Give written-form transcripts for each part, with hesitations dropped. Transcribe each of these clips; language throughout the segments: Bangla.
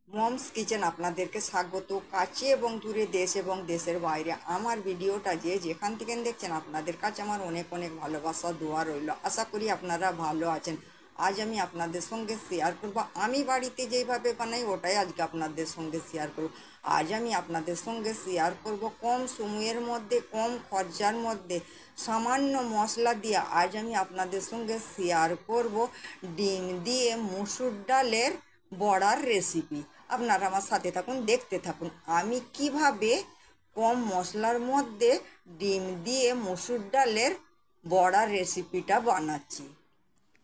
মমস কিচেন আপনাদেরকে স্বাগত। কাছে এবং দূরে, দেশ এবং দেশের বাইরে আমার ভিডিওটা যে যেখান থেকে দেখছেন আপনাদের কাছে আমার অনেক অনেক ভালোবাসা দোয়া রইল। আশা করি আপনারা ভালো আছেন। আজ আমি আপনাদের সঙ্গে শেয়ার করব আমি বাড়িতে যেইভাবে বানাই ওটাই আজকে আপনাদের সঙ্গে শেয়ার করব। আজ আমি আপনাদের সঙ্গে শেয়ার করব কম সময়ের মধ্যে কম খরচার মধ্যে সামান্য মশলা দিয়ে আজ আমি আপনাদের সঙ্গে শেয়ার করব ডিম দিয়ে মুসুর ডালের বড়ার রেসিপি। আপনারা আমার সাথে থাকুন, দেখতে থাকুন আমি কিভাবে কম মশলার মধ্যে ডিম দিয়ে মসুর ডালের বড়ার রেসিপিটা বানাচ্ছি।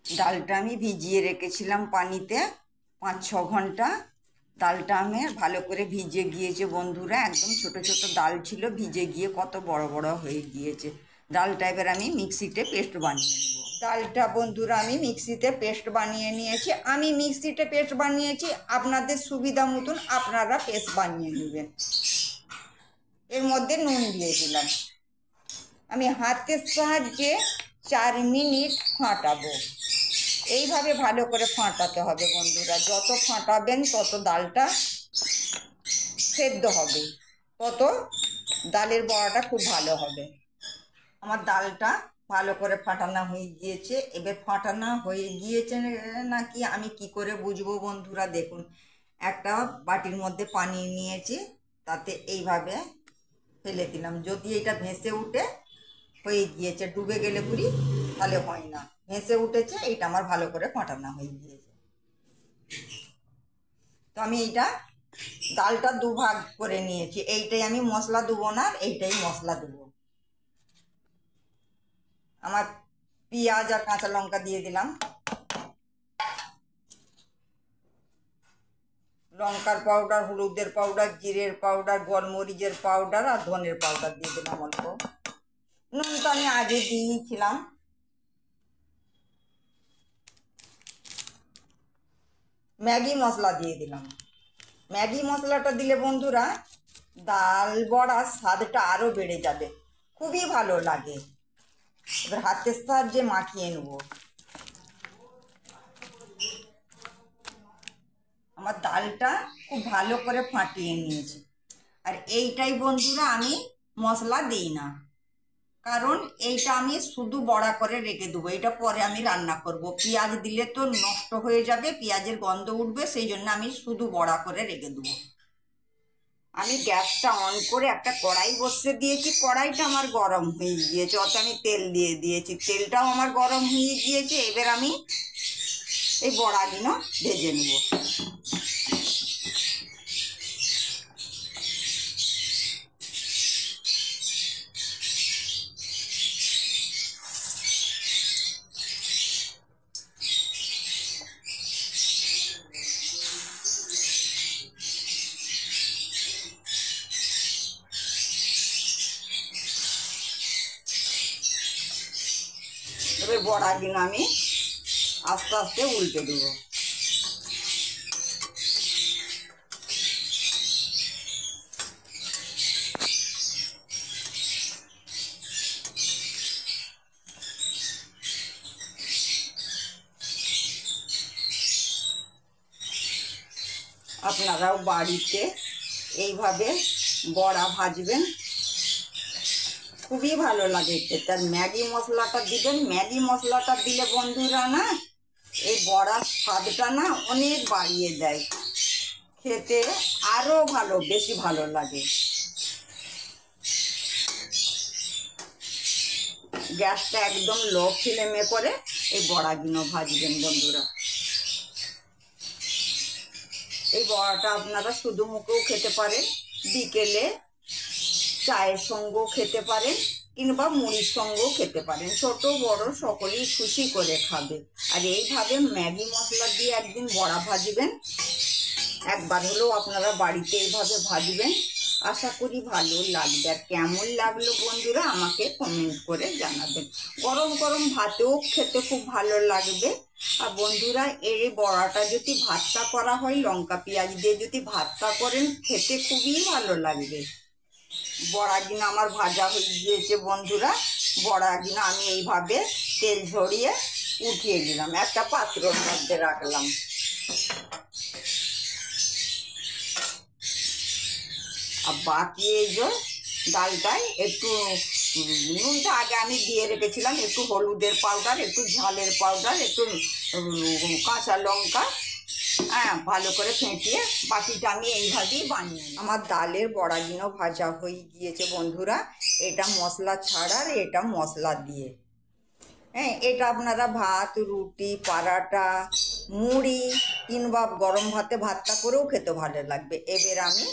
ডালটা আমি ভিজিয়ে রেখেছিলাম পানিতে 5-6 ঘন্টা। ডালটা আমি ভালো করে ভিজে গিয়েছে বন্ধুরা, একদম ছোট ছোট ডাল ছিল, ভিজে গিয়ে কত বড় বড় হয়ে গিয়েছে। ডালটা এবার আমি মিক্সিতে পেস্ট বানিয়ে নেব। ডালটা বন্ধুরা আমি মিক্সিতে পেস্ট বানিয়ে নিয়েছি। আমি মিক্সিতে পেস্ট বানিয়েছি, আপনাদের সুবিধা মতন আপনারা পেস্ট বানিয়ে নেবেন। এর মধ্যে নুন দিয়ে দিলাম। আমি হাতের সাহায্যে 4 মিনিট ফাটাবো। এইভাবে ভালো করে ফাটাতে হবে বন্ধুরা, যত ফাটাবেন তত ডালটা সেদ্ধ হবে, তত ডালের বড়াটা খুব ভালো হবে। আমার ডালটা ভালো করে ফাটানো হয়ে গিয়েছে। এবার ফাটানো হয়ে গিয়েছে নাকি আমি কি করে বুঝবো বন্ধুরা, দেখুন একটা বাটির মধ্যে পানি নিয়েছি, তাতে এইভাবে ফেলে দিলাম। যদি এটা ভেসে উঠে হয়ে গিয়েছে, ডুবে গেলে পুরি তাহলে হয় না, ভেসে উঠেছে, এইটা আমার ভালো করে ফাটানো হয়ে গিয়েছে। তো আমি এইটা ডালটা দুভাগ করে নিয়েছি, এইটাই আমি মশলা দেবো না, এইটাই মশলা দেবো। আমার পেঁয়াজ আর কাঁচা লঙ্কা দিয়ে দিলাম, লঙ্কার পাউডার, হলুদের পাউডার, জিরের পাউডার, গোলমরিচের পাউডার আর ধনের পাউডার দিয়ে দিলাম অল্প। নুন তো আমি আগে দিয়েছিলাম। ম্যাগি মশলা দিয়ে দিলাম। ম্যাগি মশলাটা দিলে বন্ধুরা ডাল বড়ার স্বাদটা আরও বেড়ে যাবে, খুবই ভালো লাগে। এবার হাতের সাহায্যে মাখিয়ে নেব। আমার ডালটা খুব ভালো করে ফাটিয়ে নিয়েছি। আর এইটাই বন্ধুরা আমি মশলা দিই না, কারণ এইটা আমি শুধু বড়া করে রেখে দেবো, এটা পরে আমি রান্না করব। পেঁয়াজ দিলে তো নষ্ট হয়ে যাবে, পেঁয়াজের গন্ধ উঠবে, সেই জন্য আমি শুধু বড়া করে রেখে দেবো। আমি গ্যাসটা অন করে একটা কড়াই বসিয়ে দিয়েছি, কড়াইটা আমার গরম হয়ে গিয়েছে, অত আমি তেল দিয়ে দিয়েছি, তেলটাও আমার গরম হয়ে গিয়েছে। এবার আমি এই বড়াগুলো ভেজে নেব। এবার বড়াগুলো আমি আস্তে আস্তে উল্টে দেবো। আপনারাও বাড়িতে এইভাবে বড়া ভাজবেন, খুবই ভালো লাগে খেতে। আর ম্যাগি মশলাটা দিবেন, ম্যাগি মশলাটা দিলে বন্ধুরা না এই বড়ার স্বাদটা না অনেক বাড়িয়ে দেয়, খেতে আরও ভালো, বেশি ভালো লাগে। গ্যাসটা একদম লো ফ্লেমে করে এই বড়াগুলো ভাজবেন বন্ধুরা। এই বড়াটা আপনারা শুধু মুখেও খেতে পারেন, বিকেলে চায়ের সঙ্গেও খেতে পারেন, কিংবা মুড়ির সঙ্গেও খেতে পারেন, ছোট বড় সকলেই খুশি করে খাবে। আর এইভাবে ম্যাগি মশলা দিয়ে একদিন বড়া ভাজবেন, একবার হলেও আপনারা বাড়িতে এইভাবে ভাজবেন, আশা করি ভালো লাগবে। আর কেমন লাগলো বন্ধুরা আমাকে কমেন্ট করে জানাবেন। গরম গরম ভাতেও খেতে খুব ভালো লাগবে। আর বন্ধুরা এই বড়াটা যদি ভর্তা করা হয়, লঙ্কা পেঁয়াজ দিয়ে যদি ভর্তা করেন, খেতে খুবই ভালো লাগবে। বড়াগুলো আমার ভাজা হয়ে গিয়েছে বন্ধুরা, বড়াগুলো আমি এইভাবে তেল ঝরিয়ে উঠিয়ে দিলাম, একটা পাত্রের মধ্যে রাখলাম। আর বাকি এই যে ডালটায় একটু নুনটা আগে আমি দিয়ে রেখেছিলাম, একটু হলুদের পাউডার, একটু ঝালের পাউডার, একটু কাঁচা লঙ্কা, হ্যাঁ, ভালো করে ফেটিয়ে বাকিটা আমি এইভাবেই বানিয়ে নিই। আমার ডালের বড়াগুলো ভাজা হয়ে গিয়েছে বন্ধুরা। এটা মশলা ছাড়া আর এটা মশলা দিয়ে। হ্যাঁ, এটা আপনারা ভাত, রুটি, পরাটা, মুড়ি কিংবা গরম ভাতে ভাতটা করেও খেতে ভালো লাগবে। এবার আমি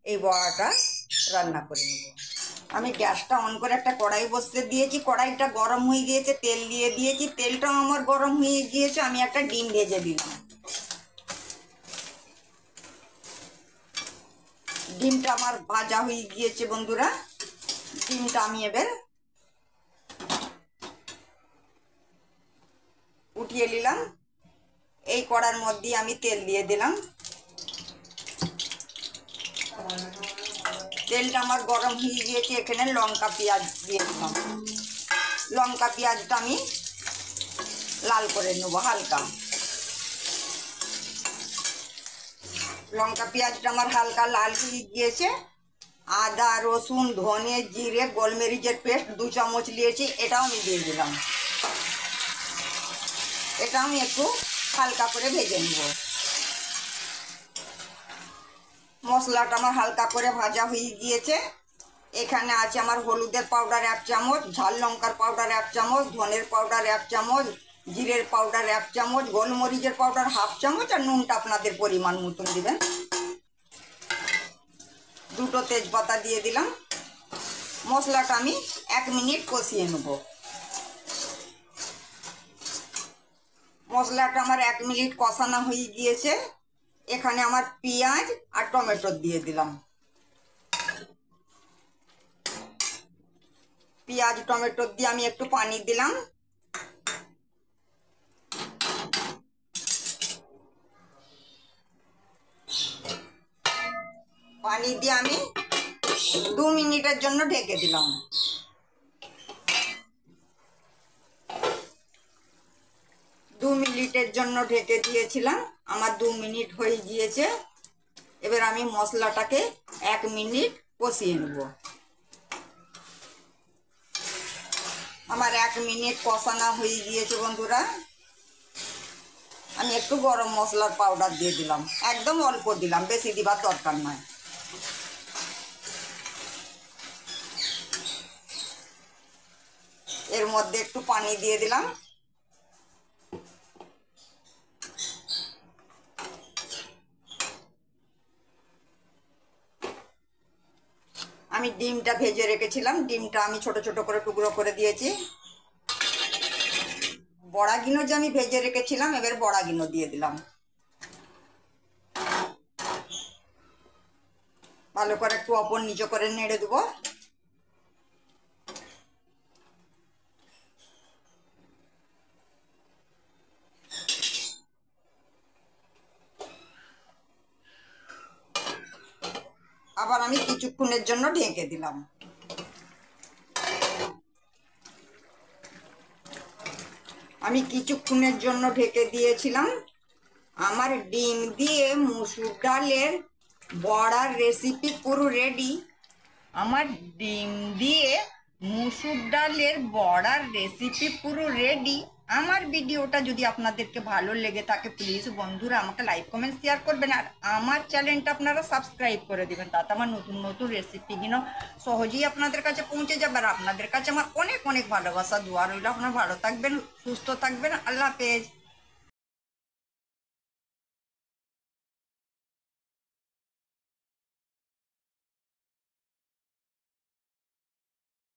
এই বড়াটা রান্না করে নেব। আমি গ্যাসটা অন করে একটা কড়াই বসতে দিয়েছি, কড়াইটা গরম হয়ে গিয়েছে, তেল দিয়ে দিয়েছি, তেলটাও আমার গরম হয়ে গিয়েছে। আমি একটা ডিম ভেজে দিলাম। ডিমটা আমার ভাজা হয়ে গিয়েছে বন্ধুরা। ডিমটা আমি এবার উঠিয়ে নিলাম। এই কড়ার মধ্যে আমি তেল দিয়ে দিলাম। তেলটা আমার গরম হয়ে গিয়েছে, এখানে লঙ্কা পেঁয়াজ দিয়ে দিলাম। লঙ্কা পেঁয়াজটা আমি লাল করে নেবো হালকা। লঙ্কা পেঁয়াজটা আমার হালকা লাল হয়ে গিয়েছে। আদা, রসুন, ধনে, জিরে, গোলমরিচের পেস্ট 2 চামচ নিয়েছি, এটাও আমি দিয়ে দিলাম। এটা আমি একটু হালকা করে ভেজে নেব। মশলাটা আমার হালকা করে ভাজা হয়ে গিয়েছে। এখানে আছে আমার হলুদের পাউডার 1 চামচ, ঝাল লঙ্কার পাউডার 1 চামচ, ধনের পাউডার 1 চামচ, জিরের পাউডার 1 চামচ, গোলমরিচের পাউডার 1/2 চামচ, আর নুনটা আপনাদের পরিমাণ মতন দিবেন। 2টো তেজপাতা দিয়ে দিলাম। মশলাটা আমি 1 মিনিট কষিয়ে নেব। মশলাটা আমার 1 মিনিট কষানো হয়ে গিয়েছে। এখানে আমার পেঁয়াজ আর টমেটো দিয়ে দিলাম। পেঁয়াজ টমেটো দিয়ে আমি একটু পানি দিলাম। পানি দিয়ে আমি 2 মিনিটের জন্য ঢেকে দিলাম। 2 মিনিটের জন্য ঢেকে দিয়েছিলাম। আমার 2 মিনিট হয়ে গিয়েছে। এবার আমি মশলাটাকে 1 মিনিট কষিয়ে নেব। আমার 1 মিনিট কষানো হয়ে গিয়েছে বন্ধুরা। আমি একটু গরম মশলার পাউডার দিয়ে দিলাম, একদম অল্প দিলাম, বেশি দিবার দরকার নয়। এর মধ্যে একটু পানি দিয়ে দিলাম। আমি ডিমটা ভেজে রেখেছিলাম, ডিমটা আমি ছোট ছোট করে টুকরো করে দিয়েছি। বড়াগুলো যে আমি ভেজে রেখেছিলাম, এবার বড়াগুলো দিয়ে দিলাম। ভালো করে একটু ওপর নিচে করে নেড়ে দেবো। আবার আমি কিছুক্ষণের জন্য ঢেকে দিলাম। আমি কিছুক্ষণের জন্য ঢেকে দিয়েছিলাম। আমার ডিম দিয়ে মসুর ডালের বড়ার রেসিপি পুরো রেডি। আমার ডিম দিয়ে মুসুর ডালের বড়ার রেসিপি পুরো রেডি। আমার ভিডিওটা যদি আপনাদেরকে ভালো লেগে থাকে, প্লিজ বন্ধুরা আমাকে লাইক কমেন্ট শেয়ার করবেন, আর আমার চ্যানেলটা আপনারা সাবস্ক্রাইব করে দেবেন। তাতে আমার নতুন নতুন রেসিপিগুলো সহজেই আপনাদের কাছে পৌঁছে যাবে। আর আপনাদের কাছে আমার অনেক অনেক ভালোবাসা দোয়া রইল। আপনারা ভালো থাকবেন, সুস্থ থাকবেন। আল্লাহ হাফেজ।